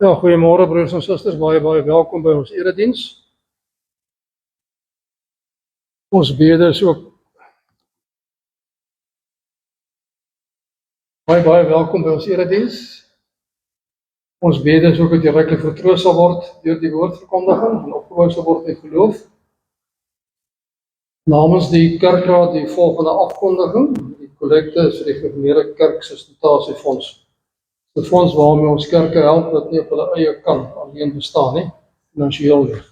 Ja, goeiemôre broers en susters, baie welkom by ons erediens. Ons bede is ook baie welkom by ons erediens. Ons bede is ook dat jy ryklik vertroos sal word deur die woordverkondiging en opgebou sal word in geloof. Namens die kerkraad die volgende afkondiging. Die kollekte is vir die gereformeerde kerk sustentasiefonds. Die fonds waarmee ons kerke help dat nie op hulle eie kan alleen bestaan nie, finansiëel nie.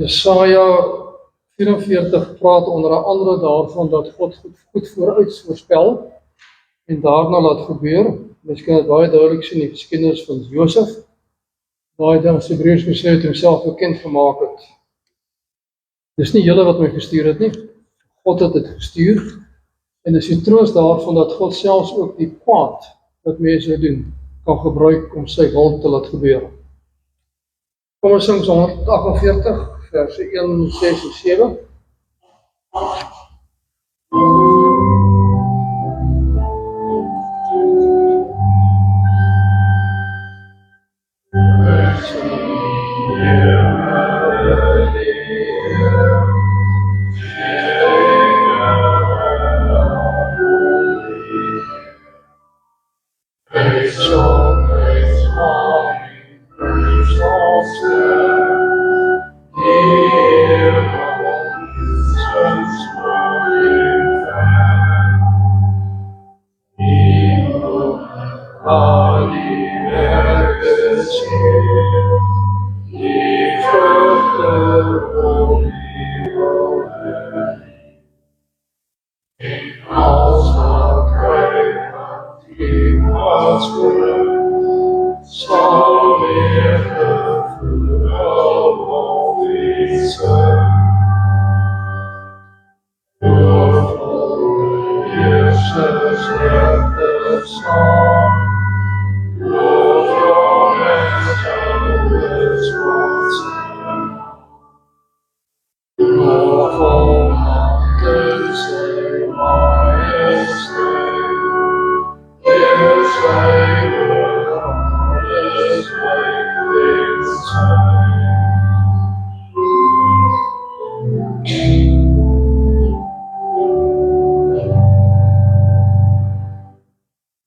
Jesaja 44 praat onder andere daarvan dat God goed vooruit voorspel en daarna laat gebeur. Mens kan dit baie duidelik sien in die geskiedenis van Josef, waar hy dan as Hebreërs gesê het homself bekend gemaak het. Dis nie julle wat my gestuur het nie. God het dit gestuur, en is die troost daarvan dat God selfs ook die kwaad wat mense doen, kan gebruik om sy wil te laat gebeur. Kom ons sing 148, verse 1, 6 en 7.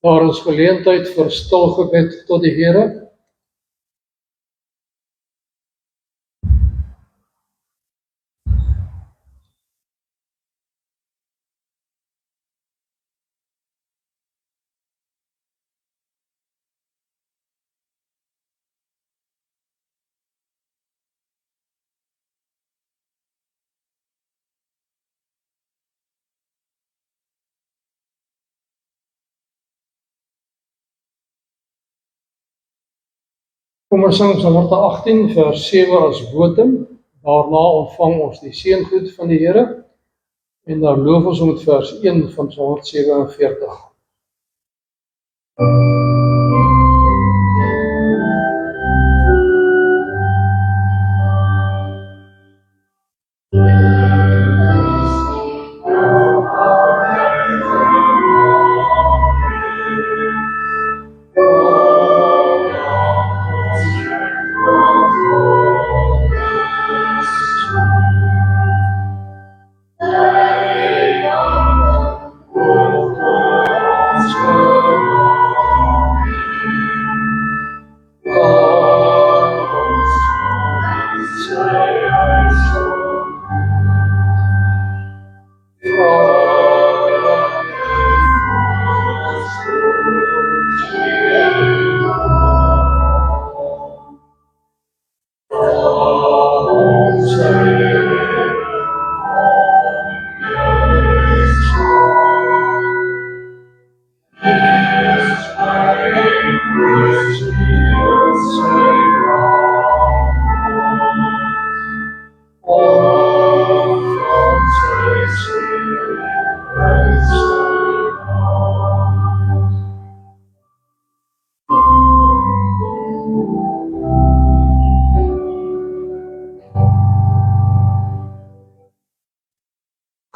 Daar is geleentheid vir stil gebed tot die Here. Kom ons sing Psalm 118 vers 7 as bodem. Daarna ontvang ons die seëngoed van die Here en dan loof ons met vers 1 van Psalm 147.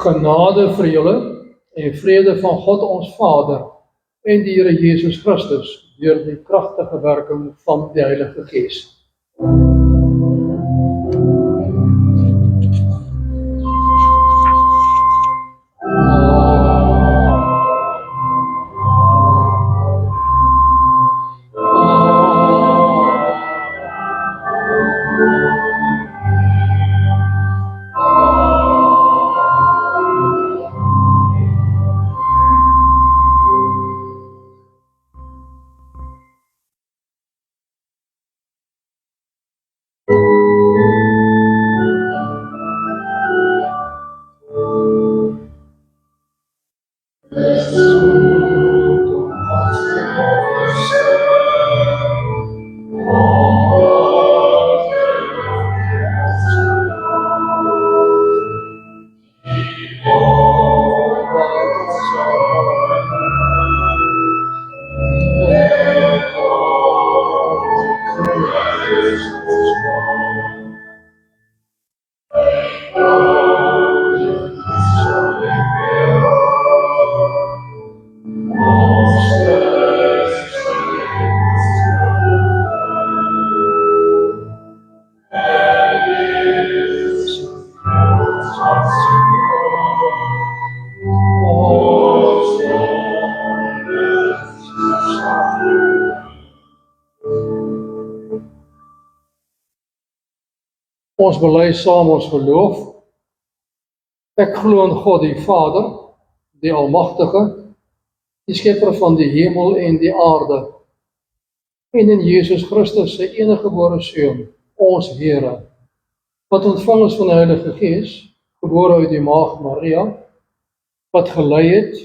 Genade vir julle en die vrede van God ons Vader en die Here Jesus Christus deur die kragtige werking van die Heilige Gees. Ons bely saam ons geloof. Ek glo in God die Vader, die Almagtige, die Skepper van die hemel en die aarde, en in Jesus Christus sy eniggebore Seun, ons Here, wat ontvang is van die Heilige Gees, gebore uit die Maagd Maria, wat gelei het,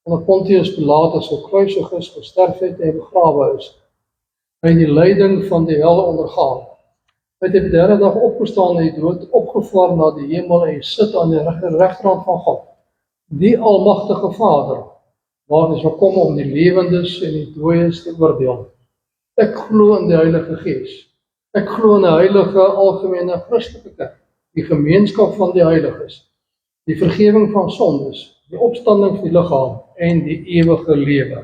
onder Pontius Pilatus gekruisig is, gesterf het en begrawe is, hy die lyding van die hel ondergaan, hy het op die derde dag opgestaan uit die dood, opgevaar na die hemel en sit aan die regterhand van God, die Almagtige Vader, waar hy sal kom om die lewendes en die dooies te oordeel. Ek glo in die Heilige Gees. Ek glo in 'n heilige algemene Christelike kerk, die gemeenskap van die heiliges, die vergifnis van sondes, die opstanding van die liggaam en die ewige lewe.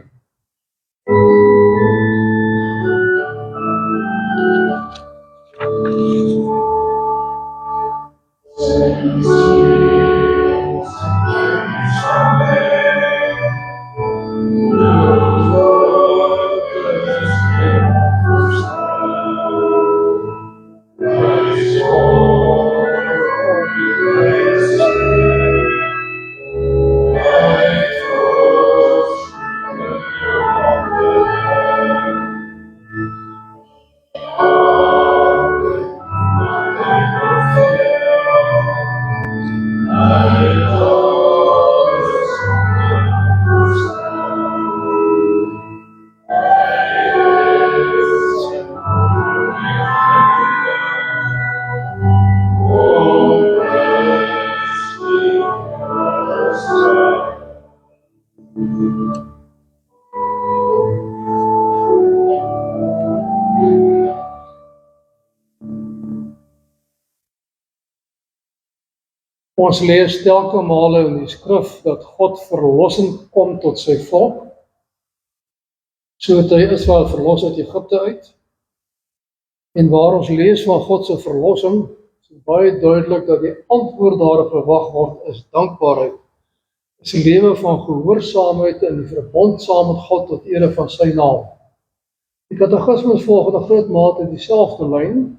Ons lees telke male in die skrif dat God verlossing kom tot sy volk, so het hy Israel verlos uit Egipte uit, en waar ons lees van God se verlossing, is baie duidelik dat die antwoord daarop verwag word is dankbaarheid, is 'n lewe van gehoorsaamheid en die verbond saam met God tot ere van sy naam. Die katekismes volg in 'n groot mate dieselfde lyn.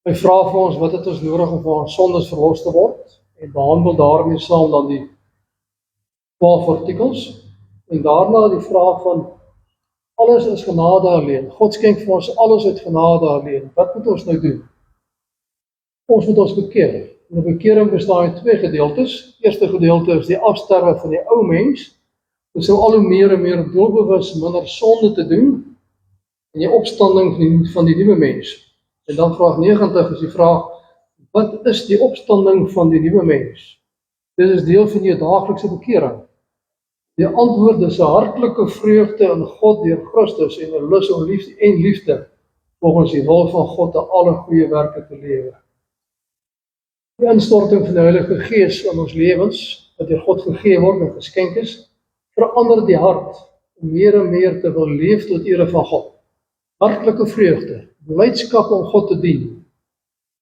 Hy vra vir ons wat het ons nodig om van ons sondes verlos te word, en behandel daarmee saam dan die 12 artikels, en daarna die vraag van alles is genade alleen. God skenk vir ons alles uit genade alleen. Wat moet ons nou doen? Ons moet ons bekeer. En die bekering bestaan uit 2 gedeeltes. Die eerste gedeelte is die afsterwe van die ou mens. Ons sou al hoe meer en meer doelbewus minder sonde te doen, en die opstanding van die nuwe mens. En dan vraag 90 is die vraag, wat is die opstanding van die nuwe mens? Dit is deel van die daaglikse bekering. Die antwoord is 'n hartlike vreugde in God deur Christus en 'n lus om liefde volgens die wil van God te alle goeie werke te lewe. Die instorting van die Heilige Gees in ons lewens wat deur God gegee word en geskenk is, verander die hart om meer en meer te wil leef tot ere van God. Hartlike vreugde, blydskap om God te dien,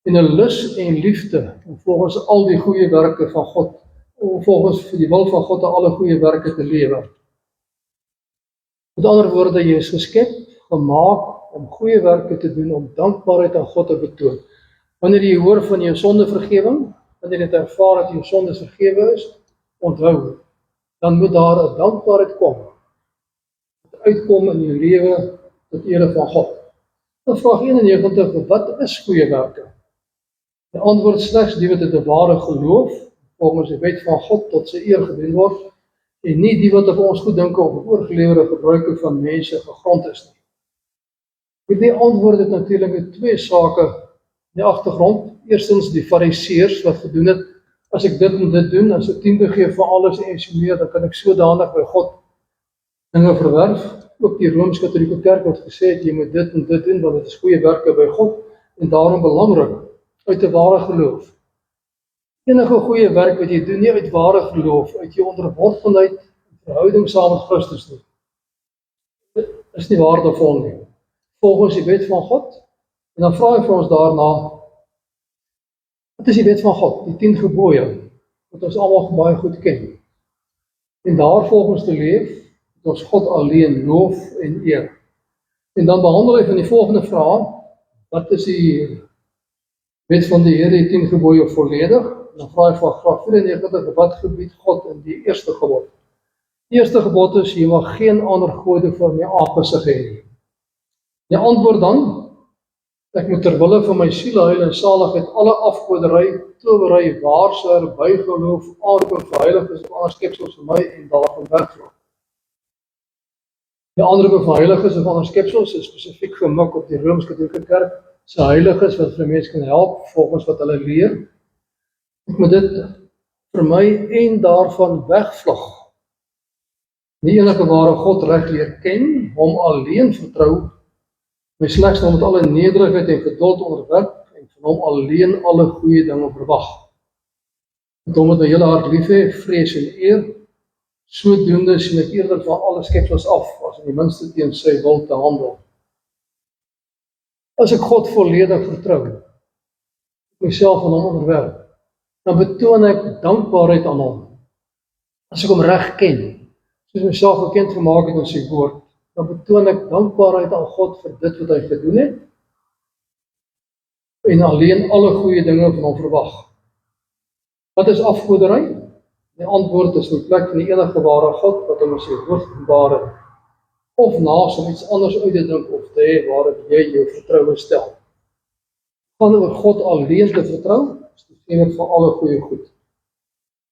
en 'n lus en liefde om volgens al die goeie werke van God, om volgens vir die wil van God en alle goeie werke te lewe. Met ander woorde, jy is geskep, gemaak om goeie werke te doen, om dankbaarheid aan God te betoon. Wanneer jy hoor van jou sondevergewing, wanneer jy ervaar dat jou sondes vergewe is, onthou, dan moet daar 'n dankbaarheid kom, uitkom in jou lewe tot ere van God. Dan vraag 91, wat is goeie werke? Die antwoord slegs die wat uit 'n ware geloof, volgens die wet van God tot sy eer gedoen word, en nie die wat op ons goeddinke of oorgelewerde gebruike van mense gegrond is nie. Die antwoord het natuurlik twee sake in die agtergrond. Eerstens die fariseërs wat gedoen het, as ek dit en dit doen, as ek 10 gee vir alles en so meer, dan kan ek sodanig by God dinge verwerf. Ook die Rooms-Katolieke Kerk wat gesê het, jy moet dit en dit doen, want dit is goeie werke by God, en daarom belangrik, uit 'n ware geloof. Enige goeie werk wat jy doen, nie uit ware geloof, uit jou onderworpenheid en verhouding saam met Christus nie. Dit is nie waardevol nie. Volgens die wet van God, en dan vra ek vir ons daarna, wat is die wet van God, die 10 gebooie, wat ons almal baie goed ken, en daar volgens te leef, dat ons God alleen loof en eer. En dan behandel hy van die volgende vraag, wat is die wet van die Here, die 10 gebooie volledig? En dan vraag hy van vraag 94, wat gebied God in die eerste gebod? Die eerste gebod is, jy mag geen ander gode voor my aangesig hê nie. Die antwoord dan, ek moet ter wille van my siel heil en saligheid alle afgoderry, towery, waarseur, bygeloof, aanroeping vir heiliges of ander skepsels vir my en daarvan wegvlug. Die aanroeping vir heiliges of ander skepsels is spesifiek gemik op die Rooms-Katolieke Kerk, se heiliges wat vir mense kan help, volgens wat hulle leer. Ek moet dit vir my en daarvan wegvlug. Nie enige ware God reg leer ken, hom alleen vertrou, my slegs hom met alle nederigheid en geduld onderwerp, en van hom alleen alle goeie dinge verwag. Met hom met my hele hart lief hê, vrees en eer, sodoende sien ek eerder van alle skepsels af, as in die minste teen sy wil te handel. As ek God volledig vertrou, myself aan hom onderwerp, dan betoon ek dankbaarheid aan hom. As ek hom reg ken, soos myself bekend gemaak het in sy woord, dan betoon ek dankbaarheid aan God vir dit wat hy gedoen het, en alleen alle goeie dinge van hom verwag. Wat is afgoderry? Die antwoord is in plek van die enige ware God, wat hom in sy woord openbaar het, of naas om iets anders uit te dink of te hê waarop jy jou vertroue stel. Van oor God alleen te vertrou, is die gene van alle goeie goed.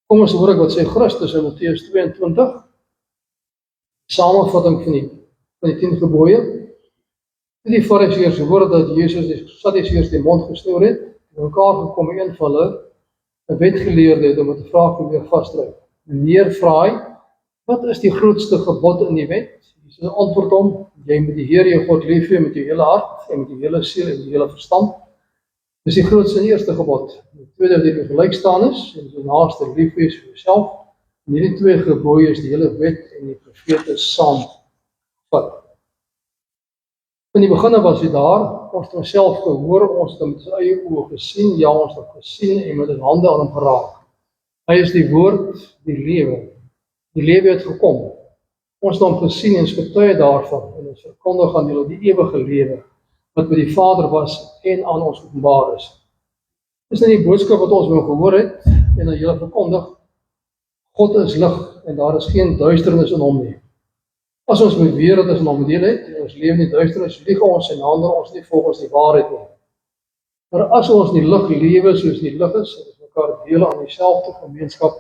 Kom ons hoor ek wat sê Christus in Matteus 22, samenvatting van die 10 gebooie. Toe die fariseërs hoor dat Jesus die Sadduseërs die mond gesnoer het, en mekaar gekom een van hulle, 'n wetgeleerde het om te vra om weer vasdryf. Meneer vra hy, wat is die grootste gebod in die wet? Jesus antwoord hom, jy moet die Here jou God lief hê met jou hele hart, en met jou hele siel en jou hele verstand. Dis die grootste en eerste gebod. Die tweede wat jy gelyk staan is, en jou naaste lief hê vir jouself. En hierdie 2 gebooie is die hele wet en die profete saamvat. In die begin was hy daar, ons het homself gehoor, ons het met sy eie oë gesien, ja, ons het gesien en met ons hande aan hom geraak. Hy is die woord, die lewe. Die lewe het gekom. Ons het hom gesien en getuie daarvan, en ons verkondig aan julle die ewige lewe, wat by die Vader was en aan ons openbaar is. Dis nou die boodskap wat ons nou gehoor het, en aan julle verkondig, God is lig, en daar is geen duisternis in hom nie. As ons beweer dat ons in hom deel het, en ons lewe in die duisternis, lieg ons en handel ons nie volgens die waarheid nie. Maar as ons die lig lewe soos die lig is, en ons mekaar deel aan dieselfde gemeenskap,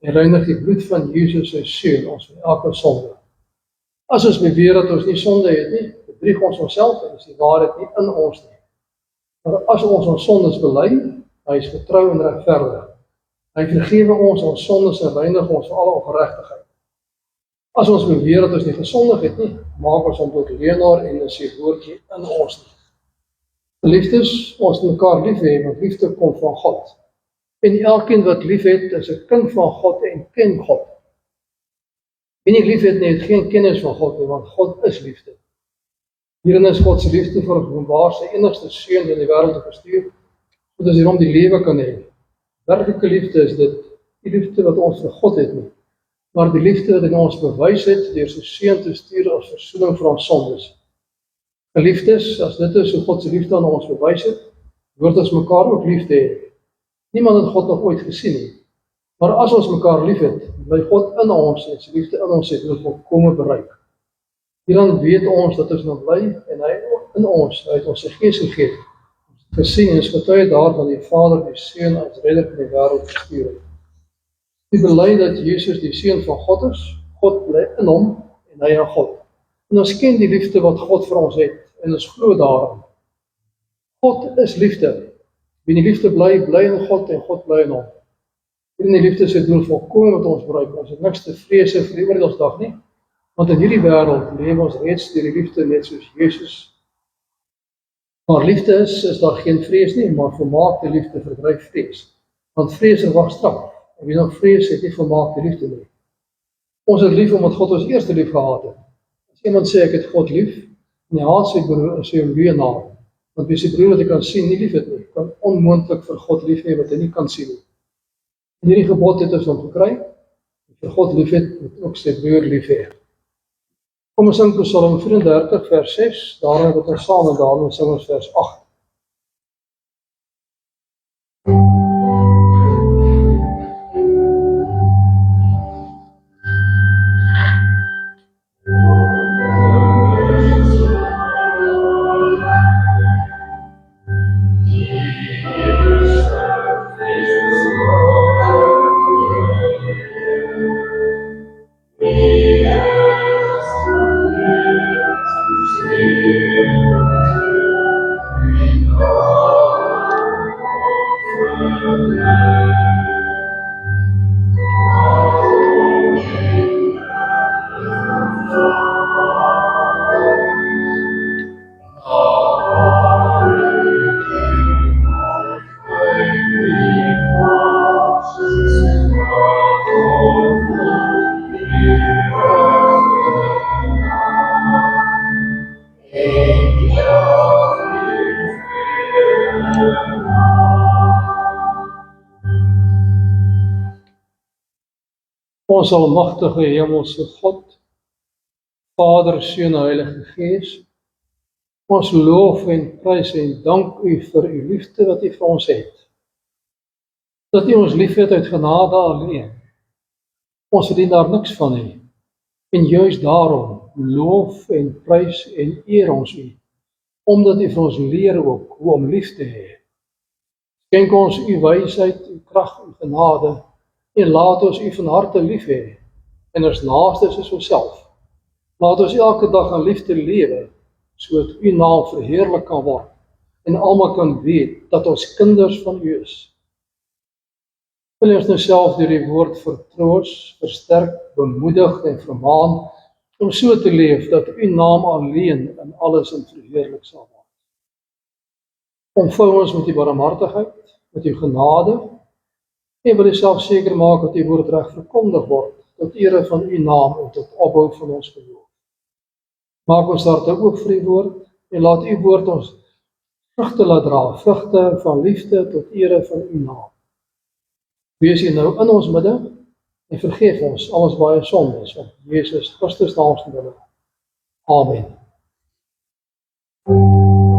en reinig die bloed van Jesus sy seun ons van elke sonde. As ons beweer dat ons nie sonde het nie, bedrieg ons onsself en is die waarheid nie in ons nie. Maar as ons sondes bely, hy is getrou en regverdig. Hy vergewe ons sondes en reinig ons van alle ongeregtigheid. As ons beweer dat ons nie gesondig het nie, maak ons hom tot leenaar en is sy woord nie in ons nie. Geliefdes, ons moet mekaar lief hê, want liefde kom van God. En elkeen wat lief het, is 'n kind van God en ken God. Wie nie lief het nie, het geen kennis van God nie, want God is liefde. Hierin is God se liefde geopenbaar, sy enigste seun in die wêreld te verstuur, sodat ons hierom die lewe kan hê. Werklike liefde is dit, die liefde wat ons vir God het nie, maar die liefde wat hy ons bewys het deur sy seun te stuur as versoening vir ons sondes. Geliefdes, as dit is hoe God se liefde aan ons bewys het, hoort ons mekaar ook lief te hê. Niemand het God nog ooit gesien nie, maar as ons mekaar lief het, bly God in ons en sy liefde in ons het ons volkome bereik. Hieraan weet ons dat ons nog bly en hy in ons, hy het ons sy gees gegee. Ons het gesien en is getuie daarvan die Vader die Seun as redder van die wêreld gestuur het. Die bely dat Jesus die Seun van God is, God bly in hom en hy in God. En ons ken die liefde wat God vir ons het en ons glo daarin. God is liefde. Wie in die liefde bly, bly in God en God bly in hom. In die liefde se doel volkome wat ons bereik. Ons het niks te vrees vir die oordeelsdag nie, want in hierdie wêreld leef ons reeds deur die liefde net soos Jesus. Maar liefde is daar geen vrees nie, maar volmaakte liefde verdryf vrees. Want vrees verwag straf. En wie dan vrees het nie volmaakte liefde nie. Ons het lief omdat God ons eerste lief gehad het. As iemand sê ek het God lief, en hy haat sy broer, is hy 'n leienaar. Want wie sy broer wat hy kan sien nie lief het nie, kan onmoontlik vir God lief hê wat hy nie kan sien nie. En hierdie gebod het ons hom gekry, vir God lief het, moet ook sy broer lief hê. Kom ons sing Psalm 34 vers 6, daarna wat ons saam en daarna sing ons vers 8. Ons almagtige hemelse God, Vader, Seun en Heilige Gees, ons loof en prys en dank U vir U liefde wat U vir ons het. Dat U ons liefhet uit genade alleen. Ons verdien daar niks van nie. En juis daarom loof en prys en eer ons U, omdat U vir ons leer ook hoe om lief te hê. Skenk ons U wysheid, U krag, U genade, en laat ons U van harte lief hê, en ons naaste is onsself. Laat ons elke dag in liefde lewe, sodat U naam verheerlik kan word, en almal kan weet dat ons kinders van U is. Wil ons nou self deur die woord vertroos, versterk, bemoedig en vermaan, om so te leef dat U naam alleen in alles in verheerlik sal word. Omvou ons met U barmhartigheid, met U genade, en wil U self seker maak dat U woord reg verkondig word, tot ere van U naam en tot opbou van ons geloof. Maak ons harte oop vir U woord, en laat U woord ons vrugte laat dra, vrugte van liefde tot ere van U naam. Wees U nou in ons midde, en vergeef ons al ons baie sondes, in Jesus Christus naam se naam. Amen. Oh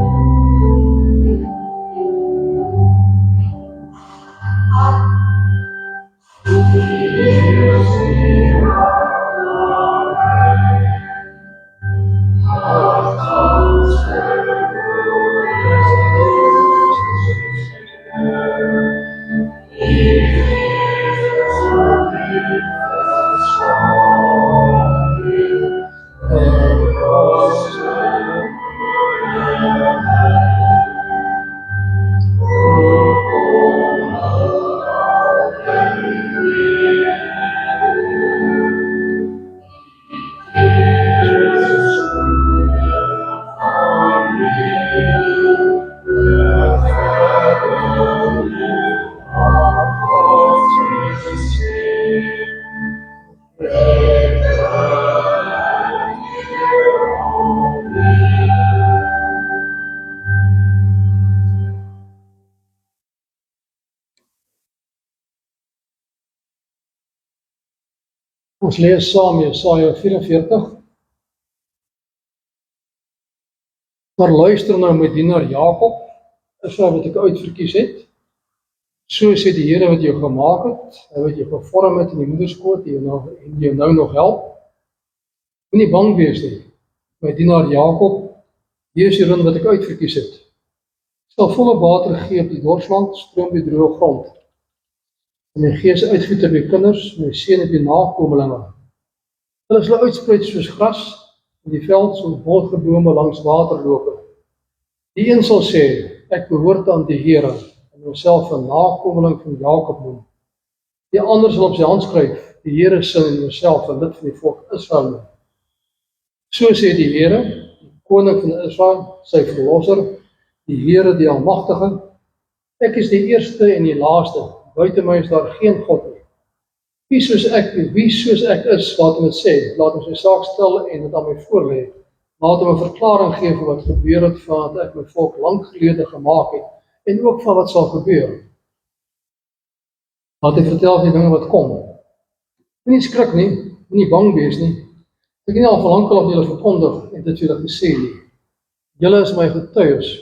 Ons lees saam Jesaja 44. Maar luister nou my dienaar Jakob, Israel wat ek uitverkies het. So sê die Here wat jou gemaak het, hy wat jou gevorm het in die moederskoot, en jou nou nog help. Moenie bang wees nie, my dienaar Jakob, hier is die rund wat ek uitverkies het. Ek sal volle water gee op die dorsland, stroom op die droë grond. En my gees uitgiet op die kinders, my seën op die nakomelinge. Hulle sal uitspruit soos gras, in die veld soos bolgebome langs waterlope. Die een sal sê, ek behoort aan die Here, en homself 'n nakomeling van Jakob noem. Die ander sal op sy hand skryf, die Here sal in homself 'n lid van die volk Israel noem. So sê die Here, die koning van Israel, sy verlosser, die Here die Almagtige, ek is die eerste en die laaste, buite my is daar geen God nie. Wie soos ek is, laat hom dit sê, laat hom sy saak stel en dit aan my voorlê. Laat hom 'n verklaring gee vir wat gebeur het vandat ek my volk lank gelede gemaak het, en ook van wat sal gebeur. Laat hy vertel die dinge wat kom. Moenie skrik nie, moenie bang wees nie. Ek het nie al verlang al julle verkondig en dit julle gesê nie. Julle is my getuies.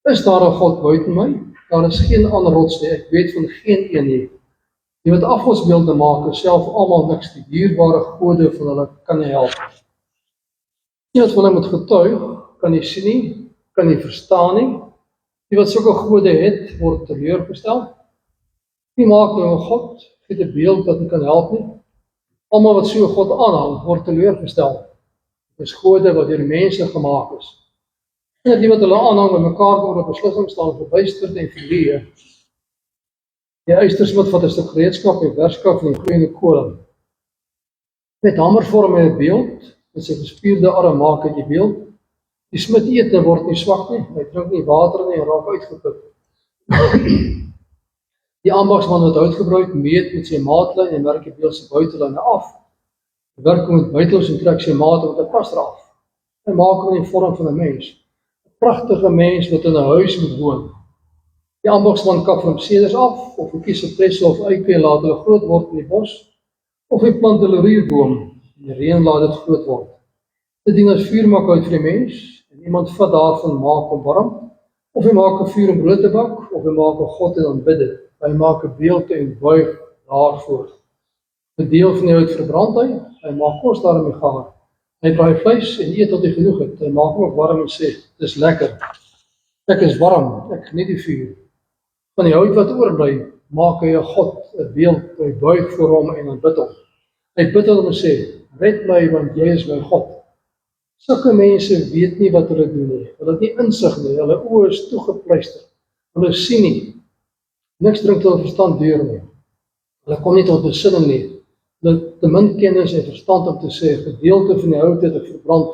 Is daar 'n God buiten my? Daar is geen ander rots nie, ek weet van geen een nie. Die wat afgodsbeelde maak, is self almal niks, die dierbare gode van hulle kan nie help. Die wat van hulle moet getuig, kan nie sien nie, kan nie verstaan nie. Die wat sulke gode het, word teleurgestel. Nie maak nou 'n God, het 'n beeld wat nie kan help nie. Almal wat so 'n God aanhang, word teleurgestel. Dit is gode wat deur mense gemaak is. En die wat hulle aanhang met mekaar oor 'n beslissing staan, verbuisterd en verleë. Die eystersmid vat 'n stuk gereedskap en werskaf en gloeiende koring. Met hamer vorm hy 'n beeld, met sy gespierde arm maak hy die beeld. Die smid eet en word nie swak nie, hy drink nie water nie en raak uitgeput. Die ambagsman wat hout gebruik, meet met sy maatlyn en merk die beeld se buitelyne af. Hy werk met buitels en trek sy maat met 'n pas af. Hy maak hom in die vorm van 'n mens. 'n Pragtige mens wat in 'n huis moet woon. Die ambagsman kap van seders af, of hy kies 'n presse of eike en laat hulle groot word in die bos, of hy plant 'n laurierboom en die reën laat dit groot word. Dit dien as vuurmakhout vir die mens, en iemand vat daarvan maak hom warm, of hy maak 'n vuur om brood te bak, of hy maak 'n god en aanbid dit. Hy maak 'n beeld en buig daarvoor. 'n Deel van die hout verbrand hy maak kos daarmee gaar. Hy braai vleis en eet tot hy genoeg het. Hy maak hom ook warm en sê, dis lekker. Ek is warm, ek geniet die vuur. Van die hout wat oorbly, maak hy 'n god, 'n beeld, hy buig voor hom en aanbid hom. Hy bid hom en sê, red my want jy is my God. Sulke mense weet nie wat hulle doen nie. Hulle het nie insig nie, hulle oë is toegepluister. Hulle sien nie. Niks dring tot verstand deur nie. Hulle kom nie tot besinning nie. Hulle het te min kennis en verstand om te sê, gedeelte van die hout het ek verbrand.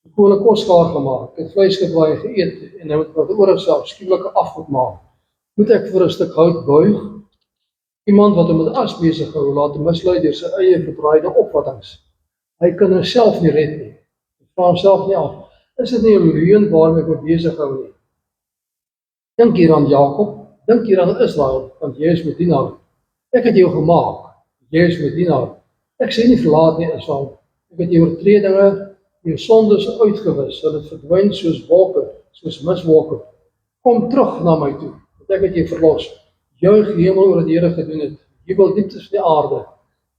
Die koning kos gaar gemaak, het vleis gebraai geëet, en hy moet wat oor self skielike afgod maak. Moet ek vir 'n stuk hout buig? Iemand wat hom met as besig hou, laat hom mislei deur sy eie verdraaide opvattings. Hy kan homself nie red nie. Hy vra homself nie af, is dit nie 'n leuen waarmee ek my besig hou nie? Dink hier aan Jakob, dink hier aan Israel, want jy is my dienaar. Ek het jou gemaak, jy is my dienaar. Ek sê nie verlaat nie, Israel. Ek het jou oortredinge, jou sondes uitgewis, hulle het verdwyn soos wolke, soos miswolke. Kom terug na my toe, want ek het jou verlos. Juig hemel oor wat die Here gedoen het. Jubel dieptes van die aarde.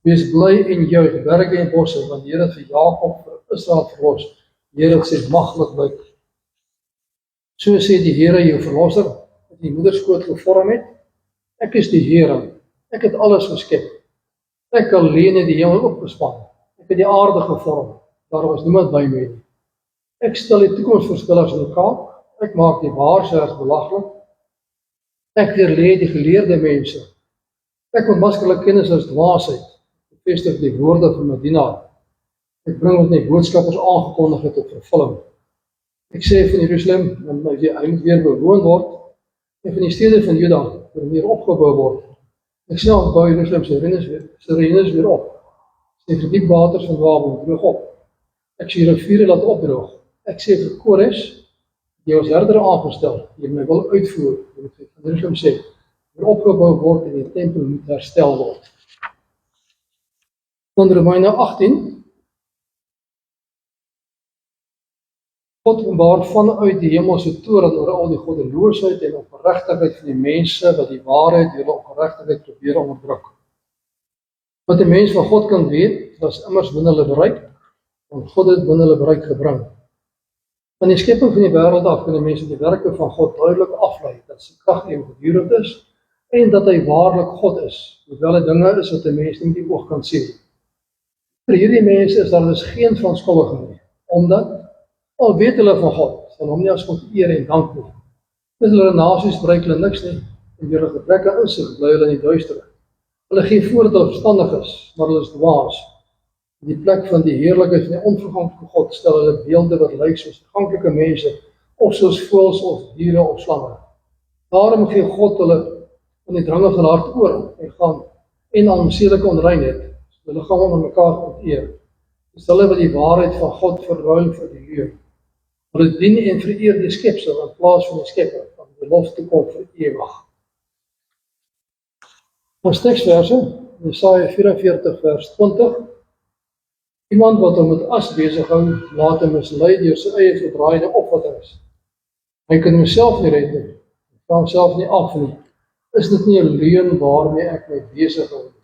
Wees bly en juig, berge en bosse, want die Here het vir Jakob, vir Israel verlos. Die Here het sy maglik blyk. So sê die Here jou verlosser, wat die moederskoot gevorm het. Ek is die Here, ek het alles geskep. Ek alleen het die hemel opgespan. Ek het die aarde gevorm, daar was niemand by my nie. Ek stel die toekomsvoorspellers in die kaak, ek maak die waarsêers belaglik. Ek weerlê die geleerde mense. Ek ontmasker hulle kennis as dwaasheid. Ek bevestig die woorde van my dienaar. Ek bring wat my boodskappers aangekondig het tot vervulling. Ek sê van Jerusalem, hy moet weer bewoon word, en van die stede van Juda, weer opgebou word. Ek self bou Jerusalem se ruïnes weer op. Sy verdiep waters van Babel droog op. Ek sê riviere laat opdroog. Ek sê vir Kores, jy was herder aangestel, jy my wil uitvoer, jy moet van Jerusalem sê, weer opgebou word en die tempel moet herstel word. Dan Romeine 18. God openbaar vanuit die hemelse toren oor al die goddeloosheid en ongeregtigheid van die mense wat die waarheid deur ongeregtigheid probeer onderdruk. Wat 'n mens van God kan weet, was immers binne hulle bereik, want God het binne hulle bereik gebring. Van die skepping van die wêreld af kan die mense die werke van God duidelik aflei, dat sy krag eeuwigdurend is en dat hy waarlik God is, hoewel dit dinge is wat 'n mens nie met die oog kan sien. Vir hierdie mense is daar dus geen verontschuldiging nie, omdat al weet hulle van God, sal hom nie as God eer en dank nie. Met hulle nasies bereik hulle niks nie, en deur hulle gebreke insig bly hulle in die duister. Hulle gee voor dat hulle verstandig is, maar hulle is dwaas. In die plek van die heerlikheid van die onverganklike God stel hulle beelde wat lyk soos verganklike mense, of soos voëls of diere of slange. Daarom gee God hulle in die drange van hart oor en gaan en aan sedelike onreinheid, so hulle gaan onder mekaar onteer. Dis hulle wat die waarheid van God verruil vir die leuen. Hulle dien en vereer die skepsel in plaas van die skepper, van die belofte kom vir ewig. Ons teksverse, Jesaja 44 vers 20. Iemand wat hom met as besig hou, laat hom mislei deur sy eie verdraaide opvattinge. Hy kan homself nie red nie, kan homself nie af nie. Is dit nie 'n leuen waarmee ek my besig hou nie?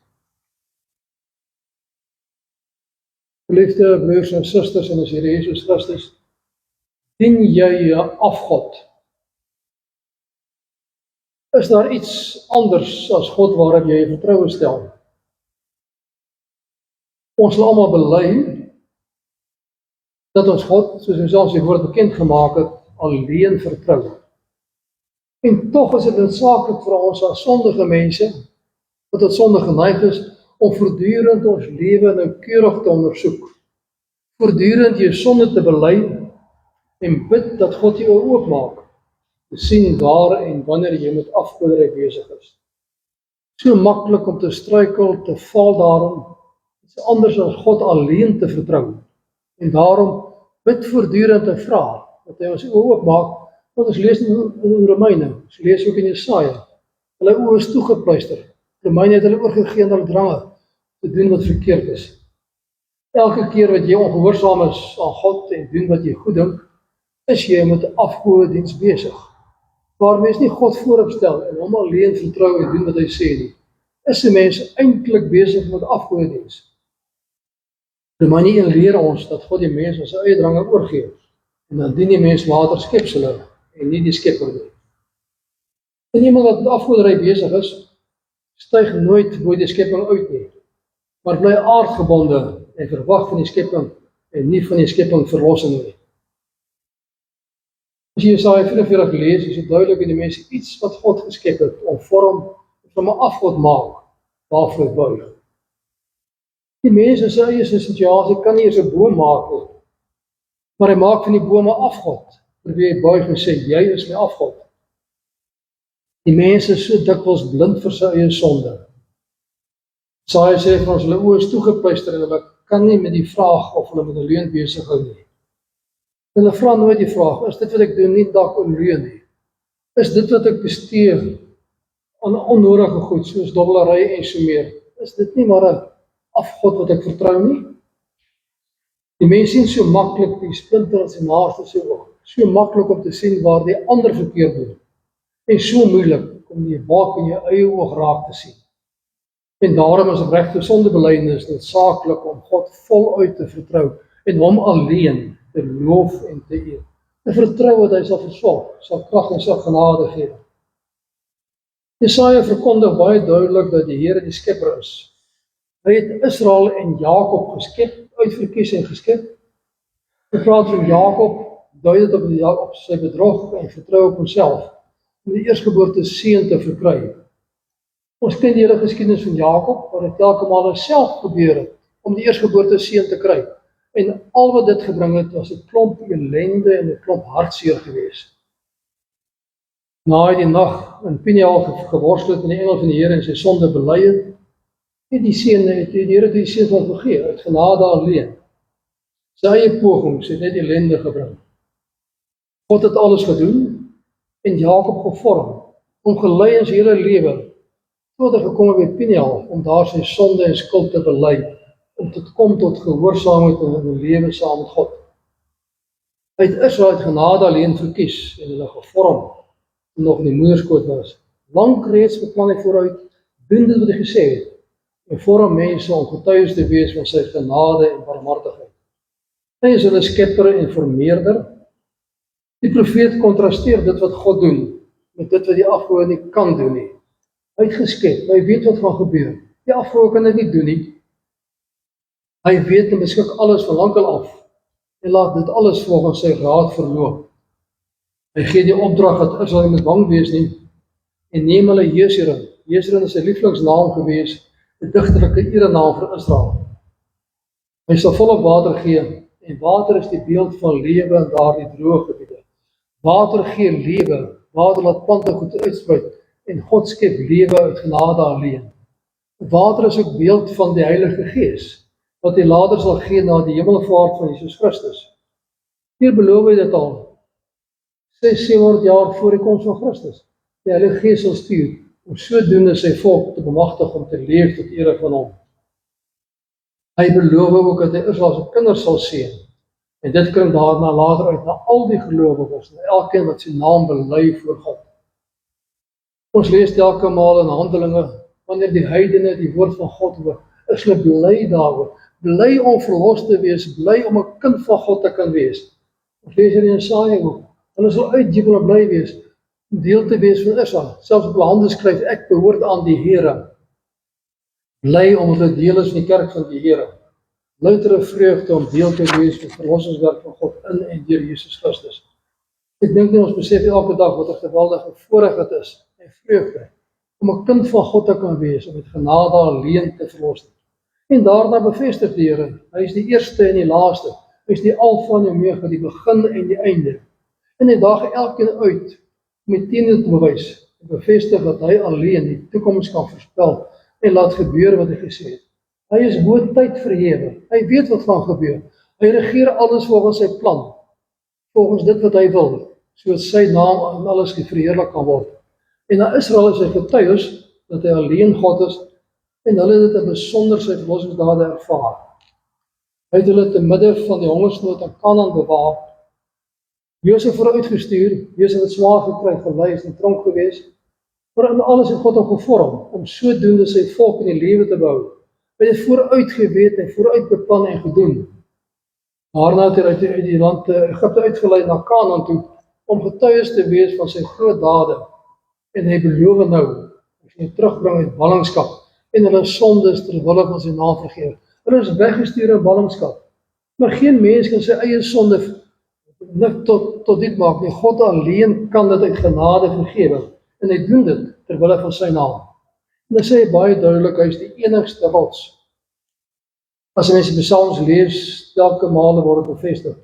Geliefde broers en susters in ons Here Jesus Christus, dien jy 'n afgod? Is daar iets anders as God waarop jy vertroue stel? Ons sal almal bely dat ons God, soos hy self sy woord bekend gemaak het, alleen vertrou. En tog is dit noodsaaklik vir ons as sondige mense, wat tot sonde geneig is, om voortdurend ons lewe noukeurig te ondersoek, voortdurend jou sonde te bely en bid dat God jou oopmaak, te sien waar en wanneer jy met afgoderry besig is. So maklik om te struikel, te val daarom, iets anders as God alleen te vertrou. En daarom bid voortdurend en vra dat hy ons oë oopmaak, want ons lees in Romeine, ons lees ook in Jesaja, hulle oë is toegepluister. Romeine het hulle oorgegee aan hulle drange te doen wat verkeerd is. Elke keer wat jy ongehoorsaam is aan God en doen wat jy goed dink, is jy met afgodediens besig. Waar mens nie God voorop stel en hom alleen vertrou en doen wat hy sê nie, is 'n mens eintlik besig met afgodediens. Romeine 1 leer ons dat God die mens aan sy eie drange oorgee, en dan dien die mens later skepsele en nie die skepper nie. En iemand wat met afgoderry besig is, styg nooit bo die skepping uit nie, maar bly aardgebonde en verwag van die skepping en nie van die skepping verlossing nie. As jy Jesaja 44 lees, is dit duidelik dat die mense iets wat God geskep het, omvorm van 'n afgod maak, waarvoor hy buig. Die mens in sy eie situasie kan nie eens 'n boom maak nie, maar hy maak van die bome afgod, vir wie hy buig en sê, jy is my afgod. Die mens is so dikwels blind vir sy eie sonde. Jesaja sê vir ons, hulle oë is toegepluister en hulle kan nie met die vraag of hulle met 'n leuen besig hou nie. Hulle vra nooit die vraag, is dit wat ek doen nie dalk 'n leuen nie? Is dit wat ek bestee aan onnodige goed, soos dobbelery en so meer? Is dit nie maar 'n afgod wat ek vertrou nie? Die mens sien so maklik die splinter in sy naaste se oog, so maklik om te sien waar die ander verkeerd doen, en so moeilik om die balk in jou eie oog raak te sien. En daarom is opregte sondebelydenis noodsaaklik om God voluit te vertrou en hom alleen te loof en te eer. Te vertrou dat hy sal versorg, sal krag en sal genade gee. Jesaja verkondig baie duidelik dat die Here die skepper is. Hy het Israel en Jakob geskep, uitverkies en geskep. Hy praat van Jakob, dui dit op sy bedrog en vertrou op homself, om die eerstgeboorte seun te verkry. Ons ken die hele geskiedenis van Jakob, waar dit telke male self gebeur het, om die eerstgeboorte seun te kry. En al wat dit gebring het, was 'n klomp ellende en 'n klomp hartseer gewees. Na hy die nag in Peniel geworstel het met die engel van die Here en sy sonde bely het, het die Here die seun van hom gegee, uit genade alleen. Sy eie pogings het net ellende gebring. God het alles gedoen en Jakob gevorm, hom gelei in sy hele lewe, tot hy gekom het by Peniel, om daar sy sonde en skuld te bely om te kom tot gehoorsaamheid in 'n lewe saam met God. Hy het Israel uit genade alleen verkies en hulle gevorm toe nog in die moederskoot was. Lank reeds beplan hy vooruit, doen dit wat hy gesê het, en vorm mense om getuies te wees van sy genade en barmhartigheid. Hy is hulle skepper en vermeerder. Die profeet kontrasteer dit wat God doen, met dit wat die afgode nie kan doen nie. Hy het geskep, hy weet wat gaan gebeur. Die afgode kan dit nie doen nie. Hy weet en beskik alles van lankal af, en laat dit alles volgens sy raad verloop. Hy gee die opdrag dat Israel nie moet bang wees nie, en neem hulle Jeseren. Jeseren is sy lieflingsnaam gewees, 'n digterlike erenaam vir Israel. Hy sal volop water gee, en water is die beeld van lewe in daardie droë gebiede. Water gee lewe, water laat plante goed uitspruit, en God skep lewe uit genade alleen. Water is ook beeld van die Heilige Gees, wat hy later sal gee na die hemelvaart van Jesus Christus. Hier beloof hy dit al, 600 jaar voor die koms van Christus. Die Heilige Gees sal stuur, om sodoende sy volk te bemagtig om te leef tot ere van hom. Hy beloof ook dat hy Israel se kinders sal seën, en dit klink daarna later uit na al die gelowiges, na elkeen wat sy naam bely voor God. Ons lees elke maal in Handelinge, wanneer die heidene die woord van God hoor, is hulle bly daaroor, bly om verlos te wees, bly om 'n kind van God te kan wees. Ons lees hier in Jesaja ook, hulle sal uitjubel en bly wees, om deel te wees van Israel. Selfs op hulle hande skryf, ek behoort aan die Here. Bly omdat hulle deel is van die kerk van die Here. Loutere vreugde om deel te wees van die verlossingswerk van God in en deur Jesus Christus. Ek dink nie ons besef elke dag wat 'n geweldige voorreg dit is, en vreugde, om 'n kind van God te kan wees, om met genade alleen te verlos word. En daarna bevestig die Here, hy is die eerste en die laaste, hy is die Alfa en Omega, die begin en die einde. En hy daag elkeen uit, om die teenoor te bewys, en bevestig dat hy alleen die toekoms kan voorspel, en laat gebeur wat hy gesê het. Hy is bo tyd verhewe, hy weet wat gaan gebeur, hy regeer alles volgens sy plan, volgens dit wat hy wil, sodat sy naam en alles verheerlik kan word. En na Israel is hy getuies, dat hy alleen God is, en hulle het dit in besonder sy verlossingsdade ervaar. Hy het hulle te midde van die hongersnood in Kanaan bewaar, Josef vooruitgestuur, Josef het swaar gekry, gelei is in die tronk gewees, maar in alles het God hom gevorm, om sodoende sy volk in die lewe te bou. Hy het vooruit geweet en vooruit beplan en gedoen. Daarna het hy uit die land Egipte uitgelei na Kanaan toe, om getuies te wees van sy groot dade. En hy beloof nou, hy gaan terugbring uit ballingskap, en hulle sondes ter wille van sy naam vergeef. Hulle is weggestuur in ballingskap, maar geen mens kan sy eie sonde nik tot dit maak nie. God alleen kan dit uit genade vergewe, en hy doen dit ter wille van sy naam. En dan sê hy baie duidelik, hy is die enigste rots. As mense die psalms lees, elke maal word dit bevestig.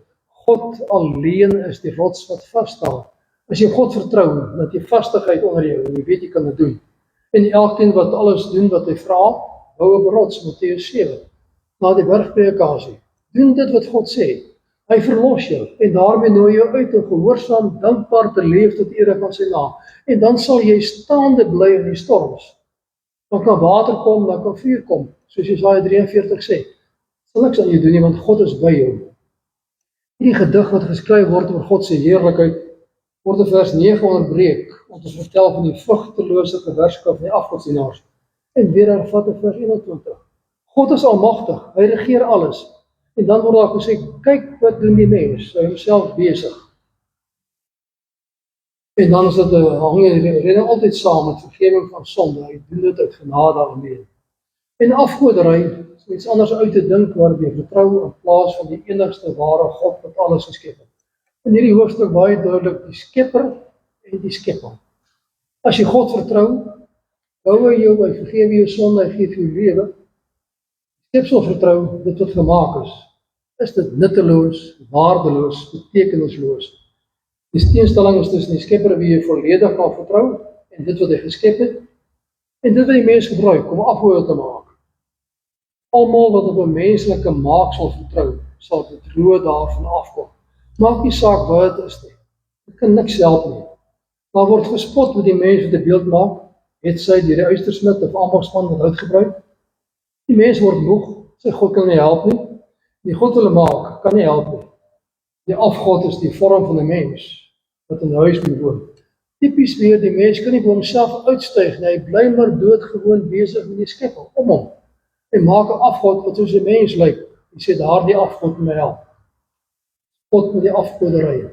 God alleen is die rots wat vasstaan. As jy God vertrou, dat jy vastigheid onder jou, en jy weet jy kan dit doen. En elkeen wat alles doen wat hy vra, bou 'n rots, Matteus 7, na die bergpredikasie. Doen dit wat God sê. Hy verlos jou, en daarmee nooi jou uit om gehoorsaam, dankbaar te leef tot ere van sy naam. En dan sal jy staande bly in die storms. Dan kan water kom, dan kan vuur kom, soos Jesaja 43 sê. Sal niks aan jou doen nie, want God is by jou. Hierdie gedig wat geskryf word oor God se heerlikheid, word in vers 9 onderbreek, om te vertel van die vrugtelose gewerskap van die afgodsdienaars. En weer hervat in vers 21. God is almagtig, hy regeer alles. En dan word daar gesê, kyk wat doen die mens, hy homself besig. En dan is dit hang jy redding altyd saam met vergewing van sonde, hy doen dit uit genade alleen. En afgoderry, so iets anders uit te dink waar jy vertrou in plaas van die enigste ware God wat alles geskep het. In hierdie hoofstuk baie duidelik die skepper en die skepper. As jy God vertrou, hou hy jou, hy vergewe jou sonde, hy gee vir jou lewe. Skepsel vertrou, dit wat gemaak is dit nutteloos, waardeloos, betekenisloos. Die teenstelling is tussen die skepper wie jy volledig kan vertrou, en dit wat hy geskep het, en dit wat die mens gebruik om afgode te maak. Almal wat op 'n menslike maaksel vertrou, sal dit droë daarvan afkom. Maak nie saak wat dit is nie. Dit kan niks help nie. Daar word gespot met die mens wat 'n beeld maak, het sy deur die uistersmid of ambagsman wat uitgebruik. Die mens word moeg, Sê God kan nie help nie. Die God hulle maak, kan nie help nie. Die afgod is die vorm van 'n mens, wat in 'n huis moet woon. Tipies weer, die mens kan nie vir homself uitstyg nie, hy bly maar doodgewoon besig met die skepping om hom. Hy maak 'n afgod wat soos 'n mens lyk. Hy sê daardie afgod moet my help. God met die afgoderye.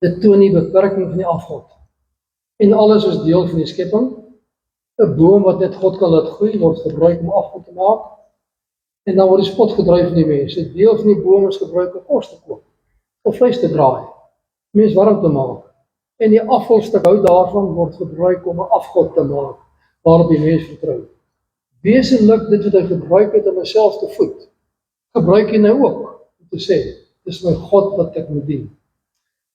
Dit toon die beperking van die afgod. En alles is deel van die skepping. 'n boom wat net God kan laat groei, word gebruik om afgod te maak. En dan word die spot gedryf van die mense. 'n deel van die boom is gebruik om kos te koop, of vleis te draai, mens warm te maak. En die afvalstuk hout daarvan word gebruik om 'n afgod te maak, waarop die mens vertrou. Wesenlik dit wat hy gebruik het om homself te voed, gebruik hy nou ook om te sê, dis my God wat ek moet dien.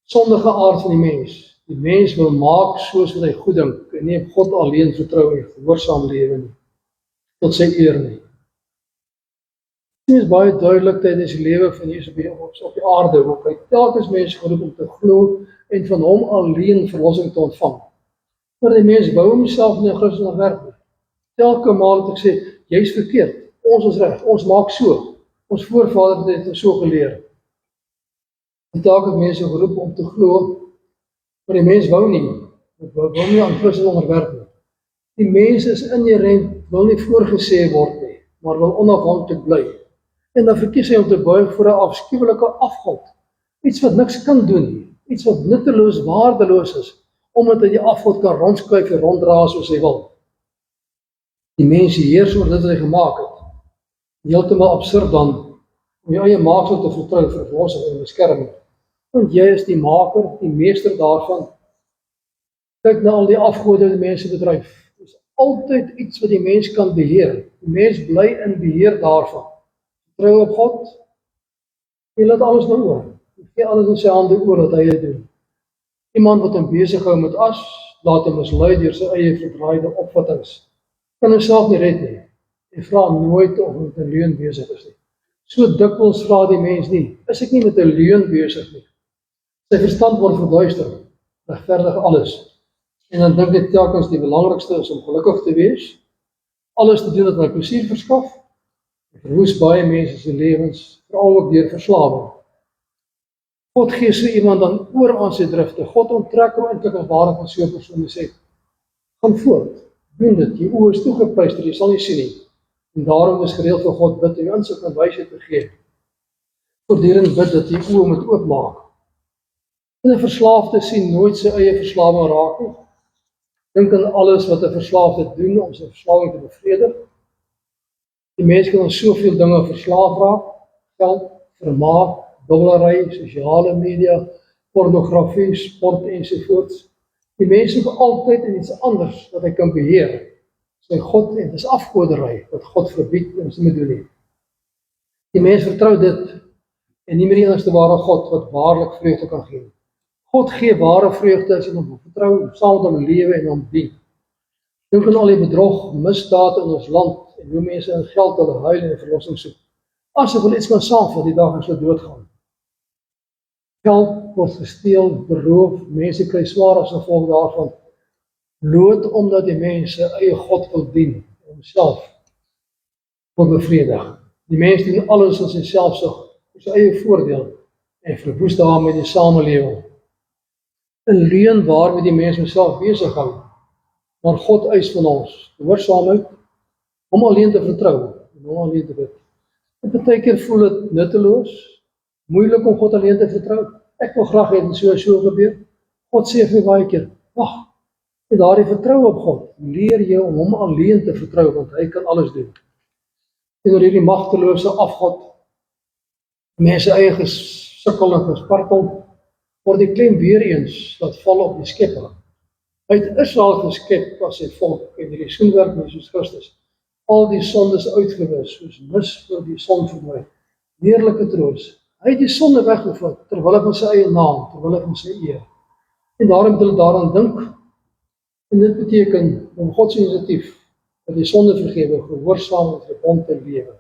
Sondige aard van die mens. Die mens wil maak soos wat hy goed dink en nie op God alleen vertrou en gehoorsaam lewe nie, tot sy eer nie. Dit is baie duidelik tydens die lewe van Jesus op die aarde, hoe hy telkens mense geroep om te glo en van hom alleen verlossing te ontvang. Maar die mens wou homself nie in Christus onderwerp nie. Telke maal het ek sê, jy's verkeerd, ons is reg, ons maak so. Ons voorvaders het so geleer. En telkens mense geroep om te glo, maar die mens wou nie aan Christus onderwerp nie. Die mens is inherent, wil nie voorgesê word nie, maar wil onafhanklik bly. En dan verkies hy om te buig voor 'n afskuwelike afgod. Iets wat niks kan doen nie, iets wat nutteloos, waardeloos is, omdat hy die afgod kan rondskuif en ronddra soos hy wil. Die mens heers oor dit wat hy gemaak het. Heeltemal absurd dan, om jou eie maaksel te vertrou vir verlossing en beskerming. Want jy is die maker, die meester daarvan. Kyk na al die afgode wat die mense bedryf. Dit is altyd iets wat die mens kan beheer. Die mens bly in beheer daarvan. Vertrou op God, jy laat alles nou oor. Jy gee alles in sy hande oor wat hy doen. Iemand wat hom besig hou met as, laat hom mislei deur sy eie verdraaide opvattings. Kan homself nie red nie. En vra nooit of hy met 'n leuen besig is nie. So dikwels vra die mens nie, is ek nie met 'n leuen besig nie. Sy verstand word verduister, regverdig alles. En dan dink hy telkens die belangrikste is om gelukkig te wees, alles te doen wat my plesier verskaf, en verwoes baie mense se lewens, veral ook deur verslawing. God gee so iemand dan oor aan sy drifte. God onttrek hom eintlik as ware van so 'n persoon en sê, gaan voort, doen dit, jy oë is toegepluister, jy sal nie sien nie. En daarom is gereeld vir God bid, en insig en wysheid te gee. Voortdurend bid dat jy oë moet oopmaak. En 'n verslaafde sien nooit sy eie verslawing raak nie. Dink aan alles wat 'n verslaafde doen om sy verslawing te bevredig. Die mens kan aan soveel dinge verslaaf raak, geld, vermaak, dobbelary, sosiale media, pornografie, sport ensovoorts. Die mens soek altyd in iets anders wat hy kan beheer. Sy God, en dit is afgoderry wat God verbied en ons nie moet doen nie. Die mens vertrou dit en nie meer die enigste ware God wat waarlik vreugde kan gee. God gee ware vreugde as jy hom vertrou, saam met hom lewe en hom dien. Dink aan al die bedrog, misdade in ons land en hoe mense in geld hulle huil en verlossing soek. As hulle iets kan saamvat die dag as hulle doodgaan. Geld word gesteel, beroof, mense kry swaar as gevolg daarvan. Bloot omdat die mense eie God wil dien, en homself wil bevredig. Die mens doen alles in sy selfsug, vir sy eie voordeel, en verwoes daarmee die samelewing. 'n leuen waarmee die mens homself besig hou, maar God eis van ons gehoorsaamheid, hom alleen te vertrou, en hom alleen te bid. En baie keer voel dit nutteloos, moeilik om God alleen te vertrou. Ek wil graag hê dit so gebeur. God sê vir baie keer, wag, en daardie vertrou op God, leer jy om hom alleen te vertrou, want hy kan alles doen. Teenoor hierdie magtelose afgod, mense eie gesukkel en gespartel, word die klem weer eens laat val op die skepper. Hy het Israel geskep as sy volk, en hierdie soenwerk met Jesus Christus, al die sondes uitgewis, soos mis vir die son vermooi, heerlike troos. Hy het die sonde weggevat, terwille van sy eie naam, terwille van sy eer. En daarom moet hulle daaraan dink, en dit beteken, om God se inisiatief, dat die sonde vergewe, gehoorsaam en verbond te lewe.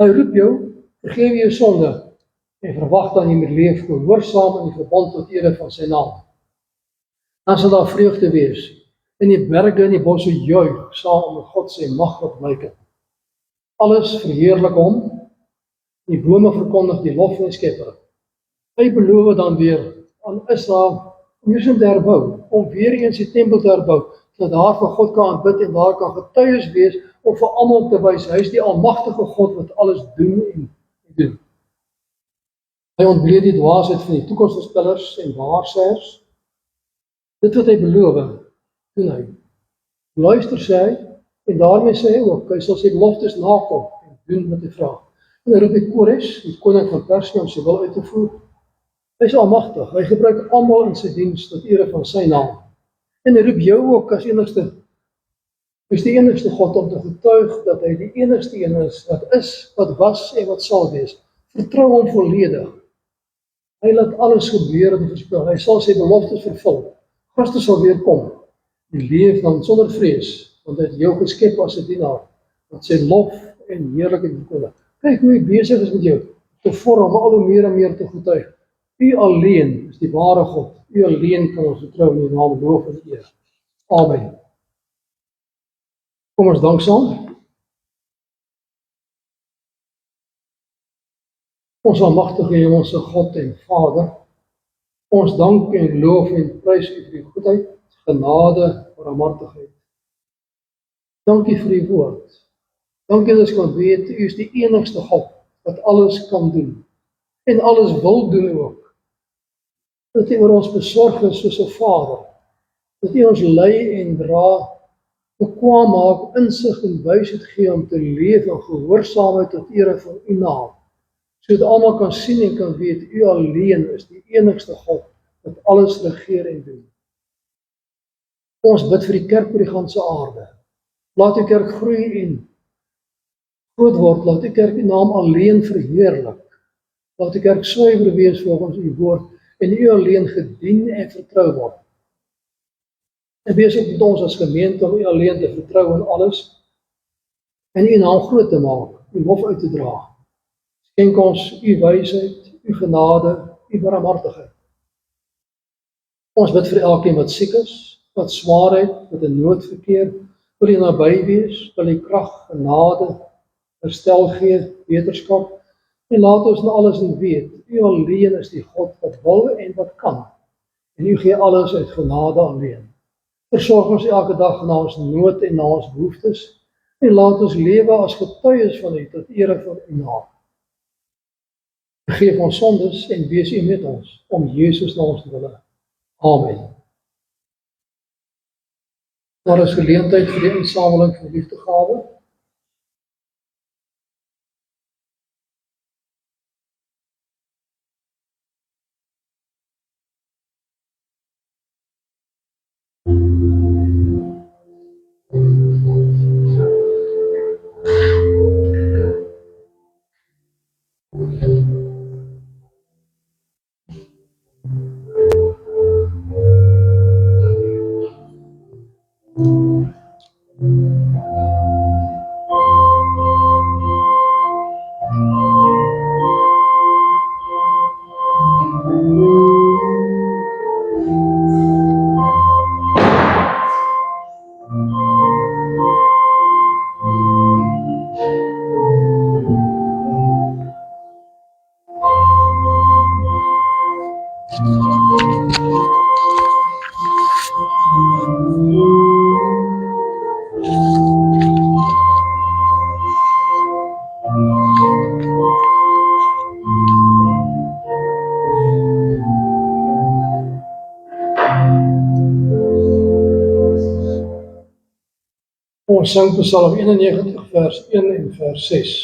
Hy roep jou, vergewe jou sonde, en verwag dan jy moet leef, gehoorsaam in die verbond tot ere van sy naam. Dan sal daar vreugde wees, en die berge en die bosse juig, saam met God sy mag opblyk. Alles verheerlik hom, die bome verkondig die lof van die Skepper. Hy beloof dan weer aan Israel om Jerusalem te herbou, om weer eens die tempel te herbou, dat daar vir God kan aanbid en daar kan getuies wees om vir almal te wys, hy is die almagtige God wat alles doen en doen. Hy ontbreek die dwaasheid van die toekomsvoorspellers en waarsêers. Dit wat hy beloof, doen hy. Luister sê hy, en daarmee sê hy ook, hy sal sy beloftes nakom en doen wat hy vra. En hy roep die Kores, die koning van Persië, om sy wil uit te voer. Hy is almagtig, hy gebruik almal in sy diens tot ere van sy naam. En hy roep jou ook as enigste. Hy is die enigste God om te getuig dat hy die enigste een is, wat was en wat sal wees. Vertrou hom volledig. Hy laat alles gebeur en voorspel. Hy sal sy beloftes vervul. Christus sal weer kom. En leef dan sonder vrees, want hy het jou geskep as 'n dienaar, wat sy lof en heerlikheid verkondig. Kyk hoe hy besig is met jou, te vorm, al hoe meer en meer te getuig. U alleen is die ware God. U alleen kan ons vertrou in die naam loof en eer. Amen. Kom ons dank saam. Ons almagtige Hemelse God en Vader, ons dank en loof en prys U vir die goedheid, genade, barmhartigheid. Dankie vir die woord. Dankie dat ons kan weet, U is die enigste God wat alles kan doen en alles wil doen ook. Dat U oor ons besorg is soos 'n Vader. Dat U ons lei en dra, bekwaam maak, insig en wysheid gee om te leef in gehoorsaamheid tot ere van U naam. Sodat almal kan sien en kan weet, U alleen is die enigste God wat alles regeer en doen. Ons bid vir die kerk oor die ganse aarde. Laat U kerk groei en groot word, laat U kerk U naam alleen verheerlik. Laat U kerk suiwer wees volgens U woord en U alleen gedien en vertrou word. En wees ook met ons as gemeente om U alleen te vertrou in alles en U naam groot te maak, U lof uit te dra. Skenk ons U wysheid, U genade, U barmhartigheid. Ons bid vir elkeen wat siek is, wat swaarheid, wat in nood verkeer, wil U naby wees, wil U krag, genade, herstel gee, wetenskap, en laat ons na alles in weet, U alleen is die God wat wil en wat kan, en U gee alles uit genade alleen. Versorg ons elke dag na ons nood en na ons behoeftes, en laat ons lewe as getuies van U tot ere van U naam. Vergeef ons sondes en wees U met ons, om Jesus na ons te wille. Amen. Daar is geleentheid vir die insameling van liefdegawe. Ons sing Psalm 91 vers 1 en vers 6.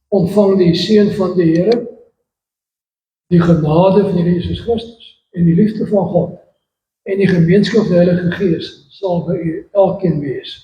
ontvang die seën van die Here, die genade van die Here Jesus Christus en die liefde van God en die gemeenskap van die Heilige Gees sal by u elkeen wees.